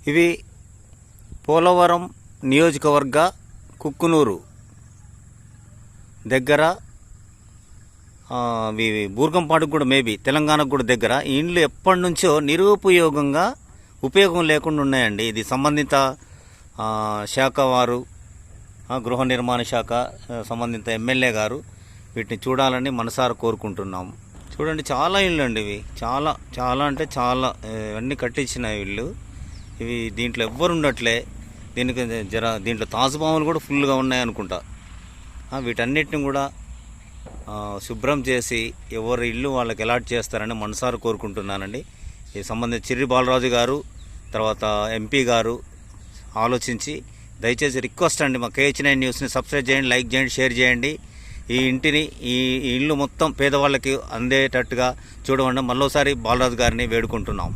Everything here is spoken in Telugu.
ఇవి పోలవరం నియోజకవర్గ కుక్కునూరు దగ్గర, బూర్గంపాడుకు కూడా మేబీ తెలంగాణకు కూడా దగ్గర. ఈ ఇండ్లు ఎప్పటి నుంచో నిరుపయోగంగా, ఉపయోగం లేకుండా ఉన్నాయండి. ఇది సంబంధిత శాఖ వారు, గృహ నిర్మాణ శాఖ సంబంధిత ఎమ్మెల్యే గారు వీటిని చూడాలని మనసారా కోరుకుంటున్నాము. చూడండి, చాలా ఇళ్ళు అండి ఇవి. చాలా చాలా అంటే చాలా ఇవన్నీ కట్టించిన ఇళ్ళు ఇవి. దీంట్లో ఎవ్వరు ఉండట్లే. దీంట్లో తాజుపాములు కూడా ఫుల్గా ఉన్నాయి అనుకుంటా. వీటన్నిటిని కూడా శుభ్రం చేసి ఎవరి ఇల్లు వాళ్ళకి అలాట్ చేస్తారని మనసారా కోరుకుంటున్నానండి. ఈ సంబంధించి చిర్రి బాలరాజు గారు, తర్వాత ఎంపీ గారు ఆలోచించి దయచేసి రిక్వెస్ట్ అండి, మా KH9 న్యూస్ని సబ్స్క్రైబ్ చేయండి, లైక్ చేయండి, షేర్ చేయండి. ఈ ఇంటిని, ఈ ఇల్లు మొత్తం పేదవాళ్ళకి అందేటట్టుగా చూడమండి. మళ్ళోసారి బాలరాజు గారిని వేడుకుంటున్నాం.